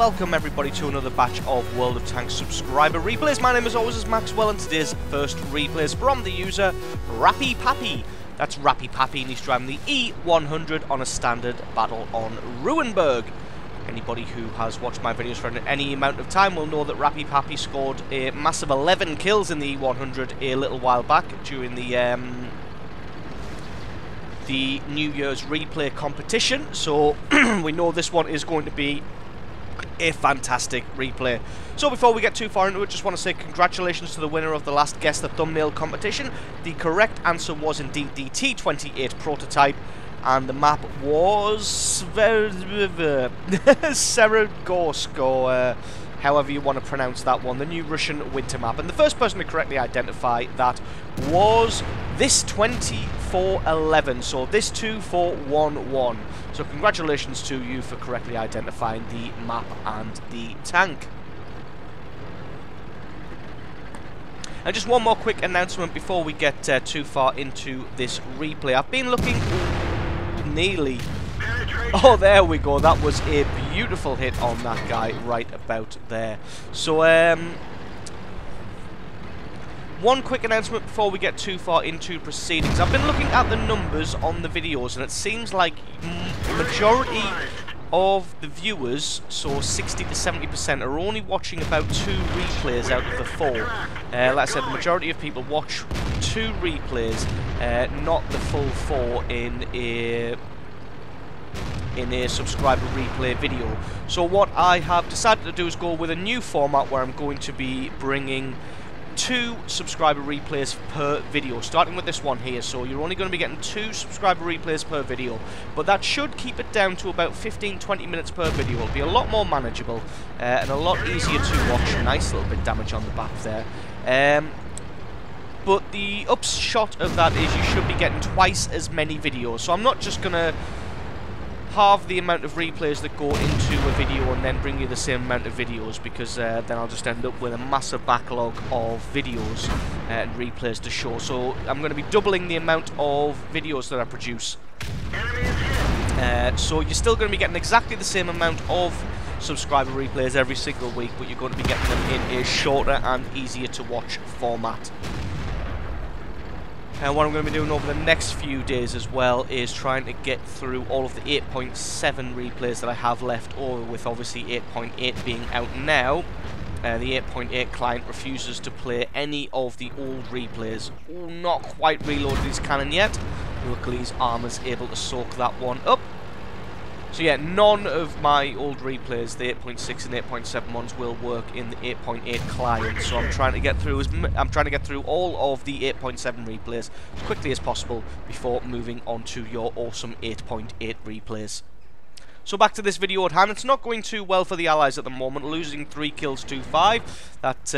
welcome everybody to another batch of World of Tanks subscriber replays. My name as always is Maxwell, and today's first replays from the user Rappy Pappy. That's Rappy Pappy, and he's driving the E100 on a standard battle on Ruinberg. Anybody who has watched my videos for any amount of time will know that Rappy Pappy scored a massive 11 kills in the E100 a little while back during the New Year's replay competition, so we know this one is going to be a fantastic replay. So before we get too far into it, just want to say congratulations to the winner of the last Guess the Thumbnail competition. The correct answer was indeed the T28 prototype, and the map was Serogorsk, or however you want to pronounce that one, the new Russian winter map. And the first person to correctly identify that was this 2411, so this 2411. So congratulations to you for correctly identifying the map and the tank. And just one more quick announcement before we get too far into this replay. I've been looking nearly... Oh, there we go. That was a beautiful hit on that guy right about there. So, one quick announcement before we get too far into proceedings. I've been looking at the numbers on the videos, and it seems like the majority of the viewers, so 60 to 70%, are only watching about 2 replays out of the 4. Like I said, the majority of people watch 2 replays, not the full 4 in a subscriber replay video. So what I have decided to do is go with a new format where I'm going to be bringing 2 subscriber replays per video, starting with this one here. So you're only going to be getting 2 subscriber replays per video, but that should keep it down to about 15-20 minutes per video. It'll be a lot more manageable and a lot easier to watch. Nice little bit of damage on the back there. But the upshot of that is you should be getting twice as many videos. So I'm not just going to halve the amount of replays that go into a video and then bring you the same amount of videos, because then I'll just end up with a massive backlog of videos and replays to show. So I'm going to be doubling the amount of videos that I produce. So you're still going to be getting exactly the same amount of subscriber replays every single week, but you're going to be getting them in a shorter and easier to watch format. And what I'm going to be doing over the next few days as well is trying to get through all of the 8.7 replays that I have left over, with obviously 8.8 being out now. The 8.8 client refuses to play any of the old replays. Oh, not quite reloaded his cannon yet. Luckily his armor's able to soak that one up. So yeah, none of my old replays, the 8.6 and 8.7 ones, will work in the 8.8 client. So I'm trying to get through all of the 8.7 replays as quickly as possible before moving on to your awesome 8.8 replays. So back to this video at hand. It's not going too well for the Allies at the moment, losing 3 kills to 5. That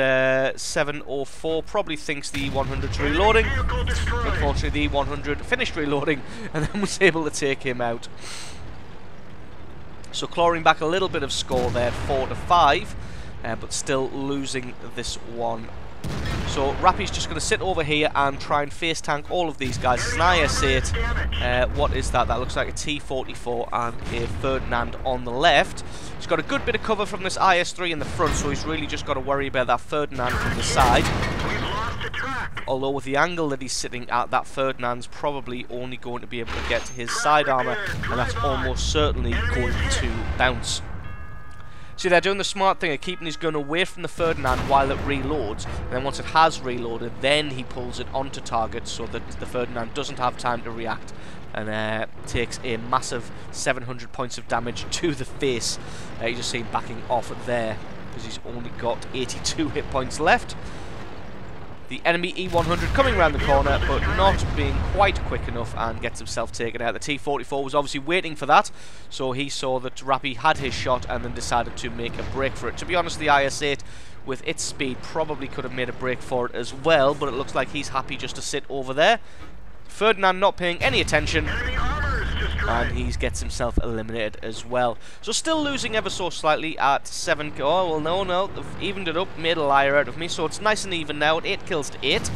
704 probably thinks the E100's reloading. Unfortunately, the E100 finished reloading and then was able to take him out. So clawing back a little bit of score there, 4-5, but still losing this one. So Rappy's just going to sit over here and try and face tank all of these guys. It's an IS-8. What is that? That looks like a T-44 and a Ferdinand on the left. He's got a good bit of cover from this IS-3 in the front, so he's really just got to worry about that Ferdinand from the side. Although with the angle that he's sitting at, that Ferdinand's probably only going to be able to get to his side armor, and that's almost certainly going to bounce. See, they're doing the smart thing of keeping his gun away from the Ferdinand while it reloads, and then once it has reloaded, then he pulls it onto target so that the Ferdinand doesn't have time to react and takes a massive 700 points of damage to the face. You just see him backing off there because he's only got 82 hit points left. The enemy E100 coming around the corner, but not being quite quick enough, and gets himself taken out. The T-44 was obviously waiting for that, so he saw that Rappy had his shot and then decided to make a break for it. To be honest, the IS-8, with its speed, probably could have made a break for it as well, but it looks like he's happy just to sit over there. Ferdinand not paying any attention, and he gets himself eliminated as well. So still losing ever so slightly at 7... Oh, well, no, they've evened it up, made a liar out of me, so it's nice and even now at 8 kills to 8.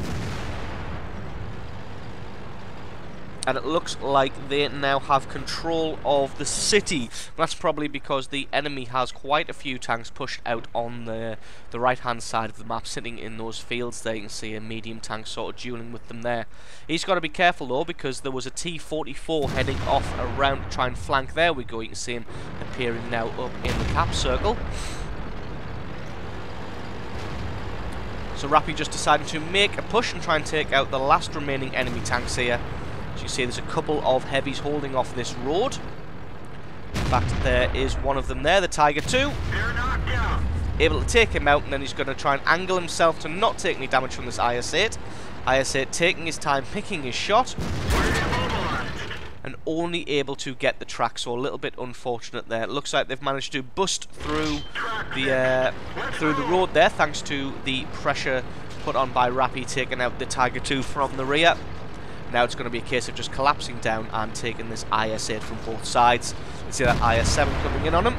and it looks like they now have control of the city. That's probably because the enemy has quite a few tanks pushed out on the right hand side of the map, sitting in those fields there. You can see a medium tank sort of dueling with them there. He's got to be careful though, because there was a T-44 heading off around to try and flank. There we go, you can see him appearing now up in the cap circle. So Rappy just decided to make a push and try and take out the last remaining enemy tanks here. As you see, there's a couple of heavies holding off this road. In fact, there is one of them there, the Tiger 2. Able to take him out, and then he's going to try and angle himself to not take any damage from this IS-8. IS-8 taking his time, picking his shot, and only able to get the track, so a little bit unfortunate there. It looks like they've managed to bust through the road there, thanks to the pressure put on by Rappy, taking out the Tiger 2 from the rear. Now it's going to be a case of just collapsing down and taking this IS-8 from both sides. You see that IS-7 coming in on him.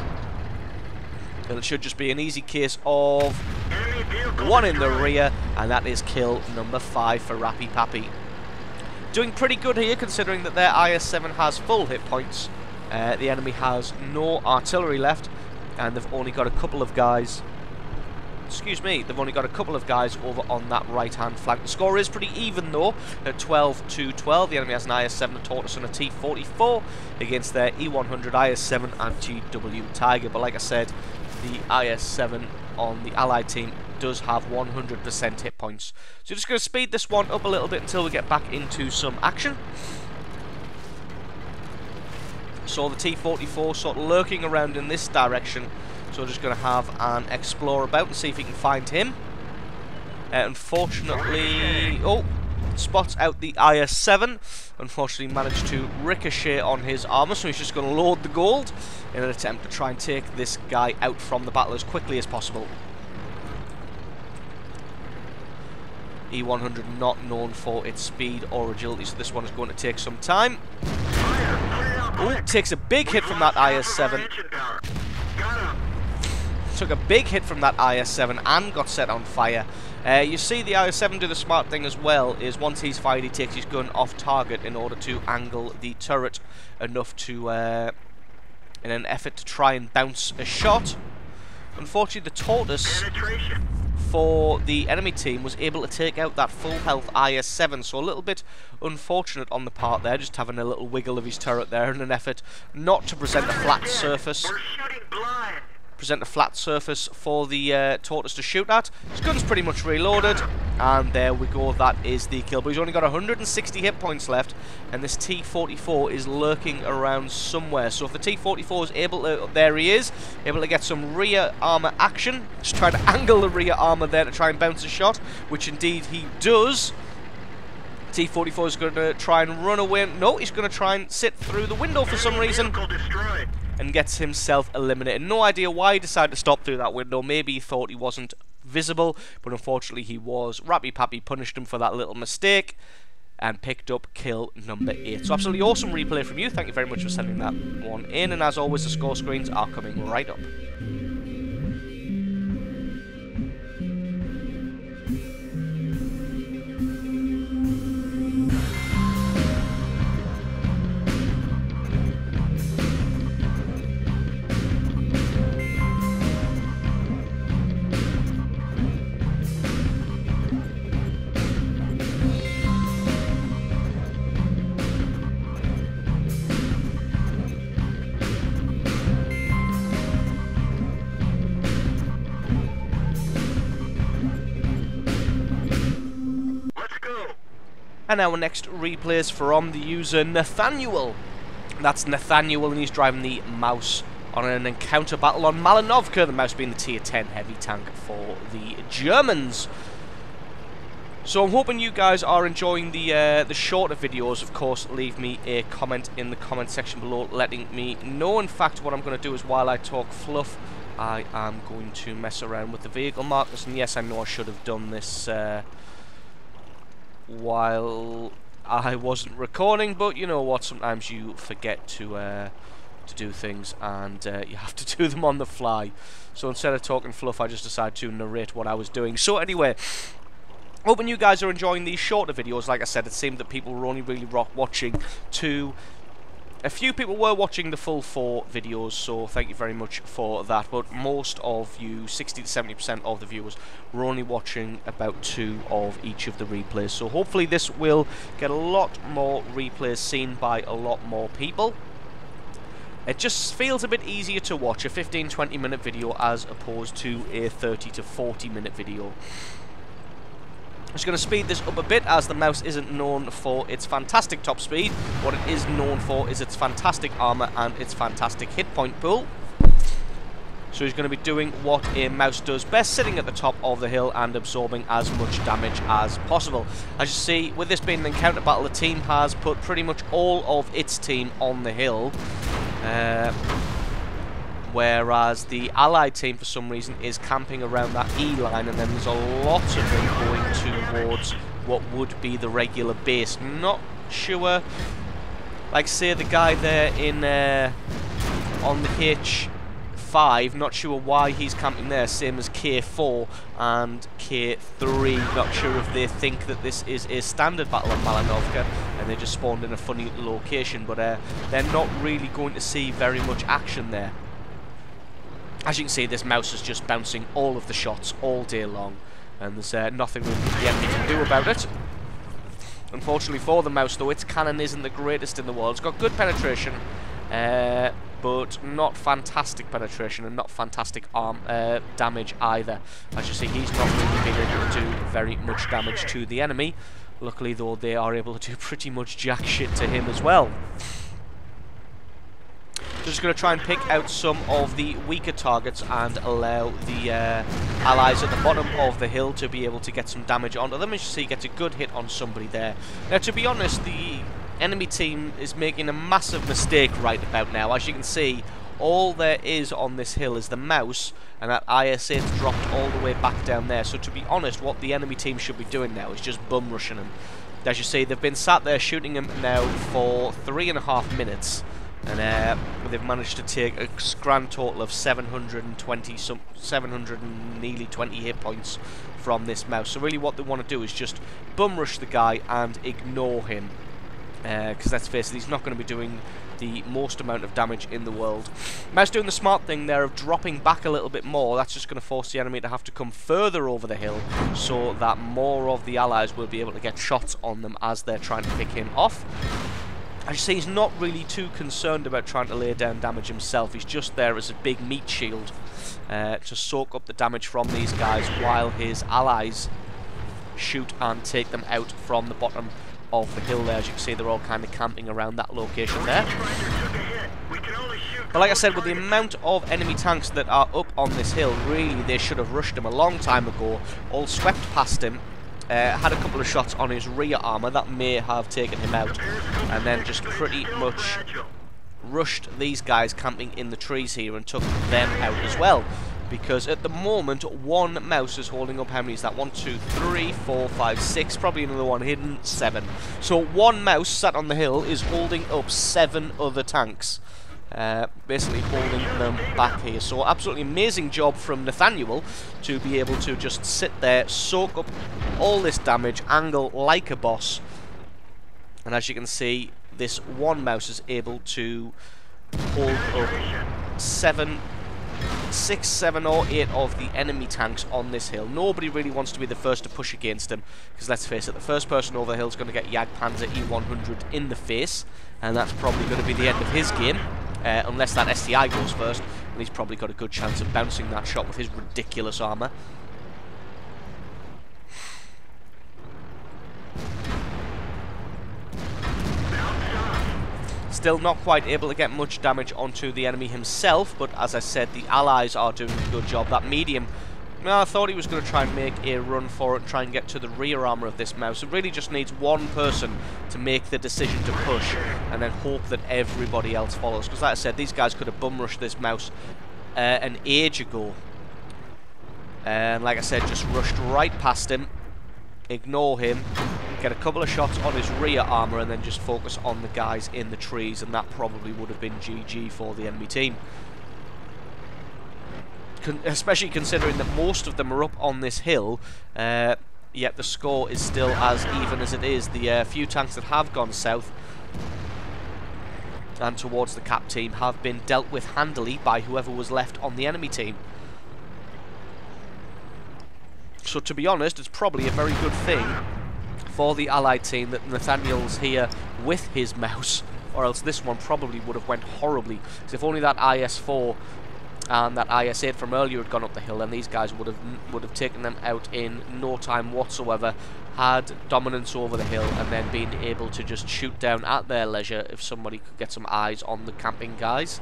And it should just be an easy case of one in the rear, and that is kill number 5 for Rappy Pappy. Doing pretty good here, considering that their IS-7 has full hit points. The enemy has no artillery left, and they've only got a couple of guys. Excuse me, they've only got a couple of guys over on that right-hand flank. The score is pretty even though, at 12-12. The enemy has an IS-7, a Tortoise and a T-44 against their E-100, IS-7 and GW Tiger. But like I said, the IS-7 on the Allied team does have 100% hit points. So just going to speed this one up a little bit until we get back into some action. So the T-44 sort of lurking around in this direction. So we're just going to have an explore about and see if we can find him. Unfortunately, spots out the IS-7. Unfortunately managed to ricochet on his armour, so he's just going to load the gold in an attempt to try and take this guy out from the battle as quickly as possible. E-100 not known for its speed or agility, so this one is going to take some time. Oh, takes a big hit from that IS-7. Took a big hit from that IS-7 and got set on fire. You see the IS-7 do the smart thing as well, is once he's fired he takes his gun off target in order to angle the turret enough to, in an effort to try and bounce a shot. Unfortunately the Tortoise for the enemy team was able to take out that full health IS-7, so a little bit unfortunate on the part there, just having a little wiggle of his turret there in an effort not to present a flat surface. For the Tortoise to shoot at. His gun's pretty much reloaded, and there we go, that is the kill. But he's only got 160 hit points left, and this T-44 is lurking around somewhere. So if the T-44 is able to, there he is, able to get some rear armour action, just trying to angle the rear armour there to try and bounce a shot, which indeed he does. T-44 is going to try and run away. No, he's going to try and sit through the window for some reason, and gets himself eliminated. No idea why he decided to stop through that window. Maybe he thought he wasn't visible, but unfortunately he was. Rappy Pappy punished him for that little mistake and picked up kill number 8. So absolutely awesome replay from you. Thank you very much for sending that one in, and as always the score screens are coming right up. And our next replay is from the user Nathaniel. That's Nathaniel, and he's driving the Mouse on an encounter battle on Malinovka, the Mouse being the tier 10 heavy tank for the Germans. So I'm hoping you guys are enjoying the shorter videos. Of course, leave me a comment in the comment section below letting me know. In fact, what I'm going to do is, while I talk fluff, I am going to mess around with the vehicle markers. And yes, I know I should have done this while I wasn't recording, but you know what, sometimes you forget to do things, and you have to do them on the fly. So instead of talking fluff, I just decided to narrate what I was doing. So anyway, Hoping you guys are enjoying these shorter videos. Like I said, it seemed that people were only really watching two. A few people were watching the full 4 videos, so thank you very much for that. But most of you, 60 to 70% of the viewers, were only watching about 2 of each of the replays. So hopefully this will get a lot more replays seen by a lot more people. It just feels a bit easier to watch a 15-20 minute video as opposed to a 30 to 40 minute video. I'm just going to speed this up a bit, as the mouse isn't known for its fantastic top speed. What it is known for is its fantastic armor and its fantastic hit point pool. So he's going to be doing what a mouse does best, sitting at the top of the hill and absorbing as much damage as possible. As you see, with this being an encounter battle, the team has put pretty much all of its team on the hill. Whereas the allied team, for some reason, is camping around that E line, and then there's a lot of them going towards what would be the regular base. Not sure, like say the guy there in on the H5, not sure why he's camping there, same as K4 and K3. Not sure if they think that this is a standard battle of Malinovka and they just spawned in a funny location, but they're not really going to see very much action there. As you can see, this mouse is just bouncing all of the shots all day long, and there's nothing really the enemy can do about it. Unfortunately for the mouse, though, its cannon isn't the greatest in the world. It's got good penetration, but not fantastic penetration and not fantastic damage either. As you see, he's not really been able to do very much damage to the enemy. Luckily, though, they are able to do pretty much jack shit to him as well. Just going to try and pick out some of the weaker targets and allow the allies at the bottom of the hill to be able to get some damage onto them. As you see, gets a good hit on somebody there. Now, to be honest, the enemy team is making a massive mistake right about now. As you can see, all there is on this hill is the mouse, and that IS-8's dropped all the way back down there. So to be honest, what the enemy team should be doing now is just bum rushing him. As you see, they've been sat there shooting him now for 3.5 minutes. And they've managed to take a grand total of 700 and nearly 20 hit points from this mouse. So really what they want to do is just bum rush the guy and ignore him. Because let's face it, he's not going to be doing the most amount of damage in the world. Mouse doing the smart thing there of dropping back a little bit more. That's just going to force the enemy to have to come further over the hill, so that more of the allies will be able to get shots on them as they're trying to pick him off. As you see, he's not really too concerned about trying to lay down damage himself. He's just there as a big meat shield to soak up the damage from these guys while his allies shoot and take them out from the bottom of the hill there. As you can see, they're all kind of camping around that location there. But like I said, with the amount of enemy tanks that are up on this hill, really they should have rushed him a long time ago, all swept past him. Had a couple of shots on his rear armor that may have taken him out, and then just pretty much rushed these guys camping in the trees here and took them out as well. Because at the moment, one mouse is holding up, how many is that? 1, 2, 3, 4, 5, 6, probably another one hidden, 7. So one mouse sat on the hill is holding up 7 other tanks. Basically holding them back here. So absolutely amazing job from Nathaniel to be able to just sit there, soak up all this damage, angle like a boss. And as you can see, this one mouse is able to hold up 6, 7 or 8 of the enemy tanks on this hill. Nobody really wants to be the first to push against him, because let's face it, the first person over the hill is going to get Jagdpanzer E100 in the face, and that's probably going to be the end of his game. Unless that STI goes first, and he's probably got a good chance of bouncing that shot with his ridiculous armor. Still not quite able to get much damage onto the enemy himself, but as I said, the allies are doing a good job. That medium, well, I thought he was going to try and make a run for it and try and get to the rear armor of this mouse. It really just needs one person to make the decision to push and then hope that everybody else follows. Because like I said, these guys could have bum rushed this mouse an age ago. And like I said, just rushed right past him, ignore him, get a couple of shots on his rear armor, and then just focus on the guys in the trees, and that probably would have been GG for the enemy team. Especially considering that most of them are up on this hill, yet the score is still as even as it is. The few tanks that have gone south and towards the cap team have been dealt with handily by whoever was left on the enemy team. So to be honest, it's probably a very good thing for the Allied team that Nathaniel's here with his mouse, or else this one probably would have went horribly. Because if only that IS-4 and that IS-8 from earlier had gone up the hill, then these guys would have taken them out in no time whatsoever, had dominance over the hill, and then been able to just shoot down at their leisure if somebody could get some eyes on the camping guys.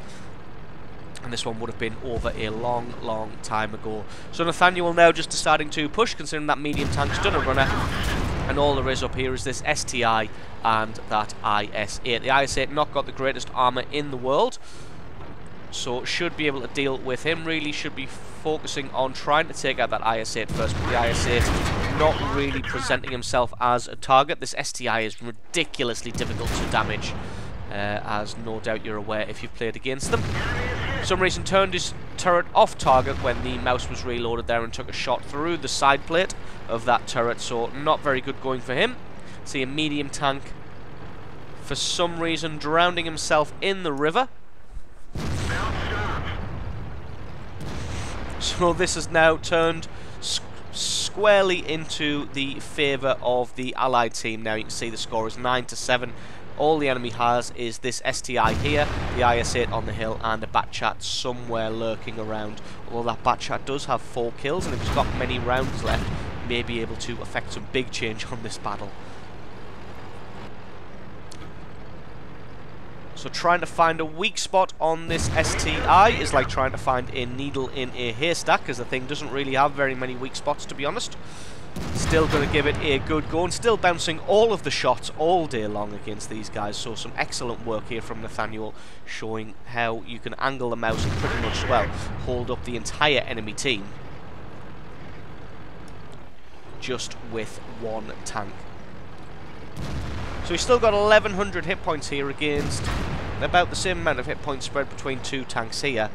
And this one would have been over a long, long time ago. So Nathaniel now just deciding to push, considering that medium tank's done a runner. And all there is up here is this STI and that IS-8. The IS-8 not got the greatest armour in the world, so should be able to deal with him. Really should be focusing on trying to take out that IS-8 first, but the IS-8 not really presenting himself as a target. This STI is ridiculously difficult to damage, as no doubt you're aware if you've played against them. For some reason turned his turret off target when the mouse was reloaded there and took a shot through the side plate of that turret, so not very good going for him. See a medium tank for some reason drowning himself in the river. So this has now turned squarely into the favour of the Allied team. Now you can see the score is 9-7. All the enemy has is this STI here, the IS-8 on the hill, and a Batchat somewhere lurking around. Although that Batchat does have 4 kills, and if he's got many rounds left, may be able to affect some big change on this battle. So trying to find a weak spot on this STI is like trying to find a needle in a haystack, because the thing doesn't really have very many weak spots, to be honest. Still going to give it a good go, and still bouncing all of the shots all day long against these guys. So some excellent work here from Nathaniel, showing how you can angle the mouse and pretty much, well, hold up the entire enemy team just with one tank. So he's still got 1100 hit points here against about the same amount of hit points spread between 2 tanks here.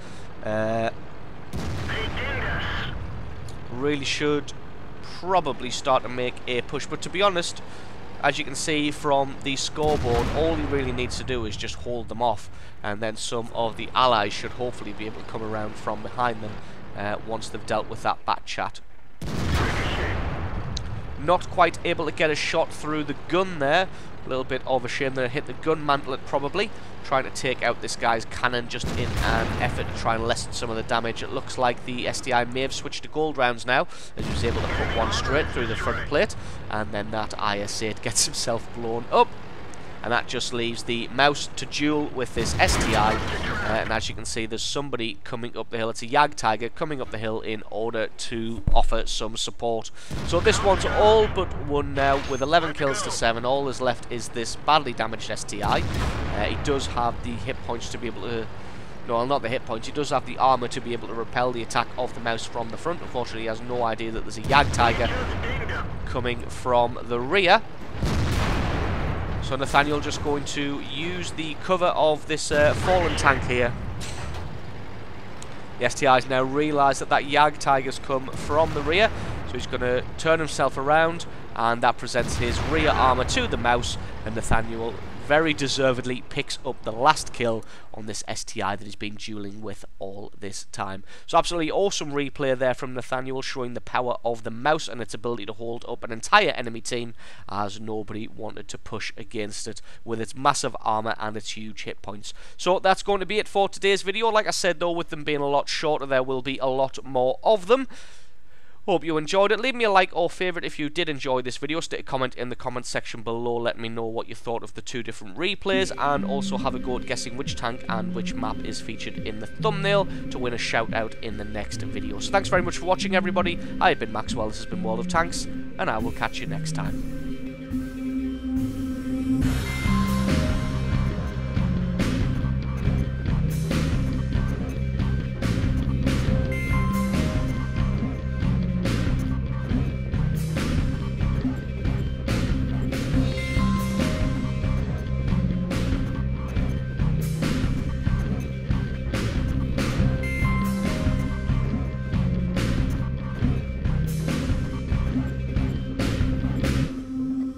Really should probably start to make a push, but to be honest, as you can see from the scoreboard, all he really needs to do is just hold them off, and then some of the allies should hopefully be able to come around from behind them once they've dealt with that Batchat. Not quite able to get a shot through the gun there. A little bit of a shame that it hit the gun mantlet probably. Trying to take out this guy's cannon just in an effort to try and lessen some of the damage. It looks like the STI may have switched to gold rounds now, as he was able to put one straight through the front plate. And then that IS-8 gets himself blown up. And that just leaves the mouse to duel with this STI. And as you can see, there's somebody coming up the hill. It's a Jagdtiger coming up the hill in order to offer some support. So this one's all but won now with 11 kills to 7. All that's left is this badly damaged STI. He does have the hit points to be able to... No, not the hit points. He does have the armour to be able to repel the attack of the mouse from the front. Unfortunately, he has no idea that there's a Jagdtiger coming from the rear. So Nathaniel just going to use the cover of this fallen tank here. The STI's now realised that that Jagdtiger's come from the rear, so he's going to turn himself around, and that presents his rear armour to the mouse, and Nathaniel very deservedly picks up the last kill on this STI that he's been dueling with all this time. So absolutely awesome replay there from Nathaniel, showing the power of the mouse and its ability to hold up an entire enemy team, as nobody wanted to push against it with its massive armour and its huge hit points. So that's going to be it for today's video. Like I said though, with them being a lot shorter, there will be a lot more of them. Hope you enjoyed it. Leave me a like or favourite if you did enjoy this video. Stick a comment in the comment section below. Let me know what you thought of the 2 different replays, and also have a go at guessing which tank and which map is featured in the thumbnail to win a shout out in the next video. So thanks very much for watching, everybody. I have been Maxwell, this has been World of Tanks, and I will catch you next time.